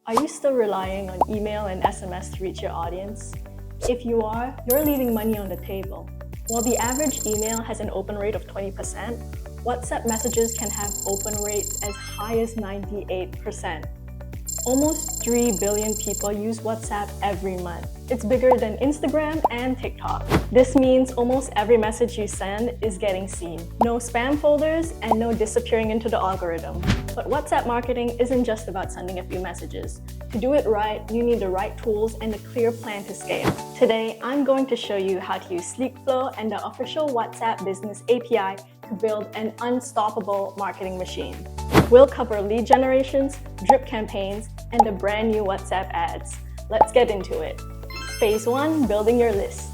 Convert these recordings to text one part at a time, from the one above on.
Are you still relying on email and SMS to reach your audience? If you are, you're leaving money on the table. While the average email has an open rate of 20%, WhatsApp messages can have open rates as high as 98%. Almost 3 billion people use WhatsApp every month. It's bigger than Instagram and TikTok. This means almost every message you send is getting seen. No spam folders and no disappearing into the algorithm. But WhatsApp marketing isn't just about sending a few messages. To do it right, you need the right tools and a clear plan to scale. Today, I'm going to show you how to use SleekFlow and the official WhatsApp Business API to build an unstoppable marketing machine. We'll cover lead generations, drip campaigns, and the brand new WhatsApp ads. Let's get into it. Phase 1, building your list.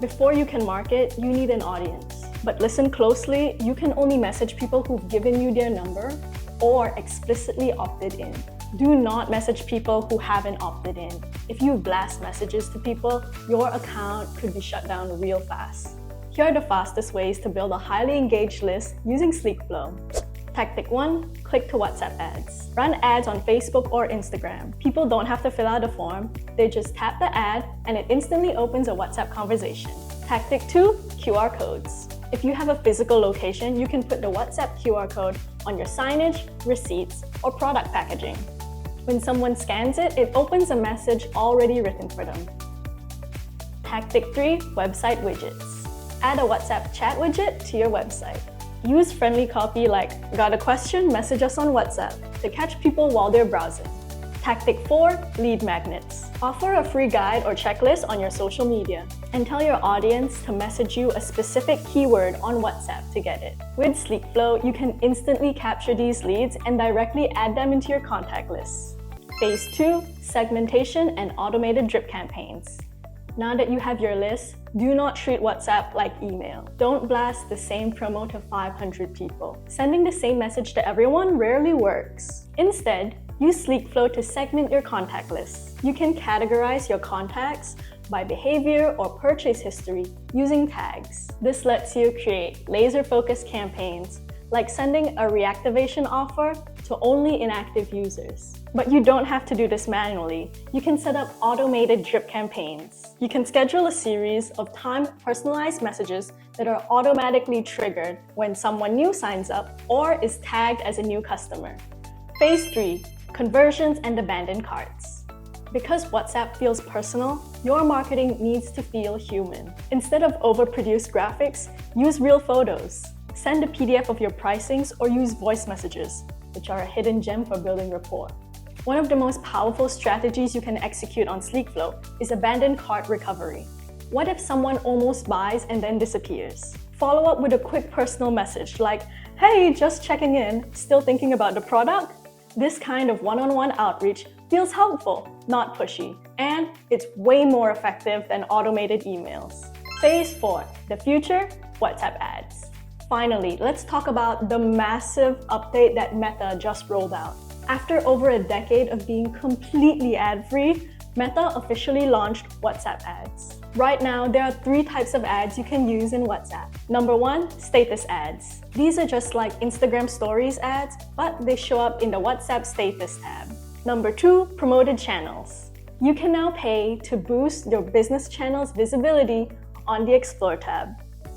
Before you can market, you need an audience. But listen closely, you can only message people who've given you their number or explicitly opted in. Do not message people who haven't opted in. If you blast messages to people, your account could be shut down real fast. Here are the fastest ways to build a highly engaged list using SleekFlow. Tactic 1, click to WhatsApp ads. Run ads on Facebook or Instagram. People don't have to fill out a form, they just tap the ad and it instantly opens a WhatsApp conversation. Tactic 2, QR codes. If you have a physical location, you can put the WhatsApp QR code on your signage, receipts, or product packaging. When someone scans it, it opens a message already written for them. Tactic 3, website widgets. Add a WhatsApp chat widget to your website. Use friendly copy like, "Got a question? Message us on WhatsApp" to catch people while they're browsing. Tactic 4, lead magnets. Offer a free guide or checklist on your social media and tell your audience to message you a specific keyword on WhatsApp to get it. With SleekFlow, you can instantly capture these leads and directly add them into your contact list. Phase 2, segmentation and automated drip campaigns. Now that you have your list, do not treat WhatsApp like email. Don't blast the same promo to 500 people. Sending the same message to everyone rarely works. Instead, use SleekFlow to segment your contact list. You can categorize your contacts by behavior or purchase history using tags. This lets you create laser-focused campaigns, like sending a reactivation offer to only inactive users. But you don't have to do this manually. You can set up automated drip campaigns. You can schedule a series of timed personalized messages that are automatically triggered when someone new signs up or is tagged as a new customer. Phase 3, conversions and abandoned carts. Because WhatsApp feels personal, your marketing needs to feel human. Instead of overproduced graphics, use real photos. Send a PDF of your pricings or use voice messages, which are a hidden gem for building rapport. One of the most powerful strategies you can execute on SleekFlow is abandoned cart recovery. What if someone almost buys and then disappears? Follow up with a quick personal message like, "Hey, just checking in, still thinking about the product?" This kind of one-on-one outreach feels helpful, not pushy, and it's way more effective than automated emails. Phase 4, the future, WhatsApp ads. Finally, let's talk about the massive update that Meta just rolled out. After over a decade of being completely ad-free, Meta officially launched WhatsApp ads. Right now, there are 3 types of ads you can use in WhatsApp. Number 1, status ads. These are just like Instagram Stories ads, but they show up in the WhatsApp status tab. Number 2, promoted channels. You can now pay to boost your business channel's visibility on the Explore tab.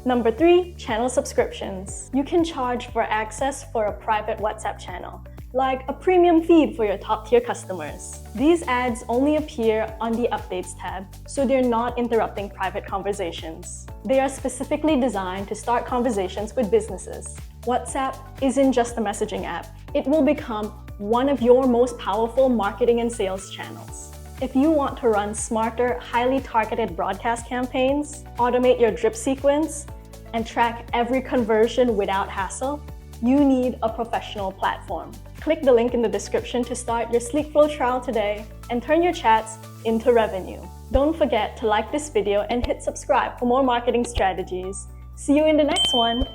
Number 3, channel subscriptions. You can charge for access for a private WhatsApp channel, like a premium feed for your top-tier customers. These ads only appear on the Updates tab, so they're not interrupting private conversations. They are specifically designed to start conversations with businesses. WhatsApp isn't just a messaging app. It will become one of your most powerful marketing and sales channels. If you want to run smarter, highly targeted broadcast campaigns, automate your drip sequence, and track every conversion without hassle, you need a professional platform. Click the link in the description to start your SleekFlow trial today and turn your chats into revenue. Don't forget to like this video and hit subscribe for more marketing strategies. See you in the next one!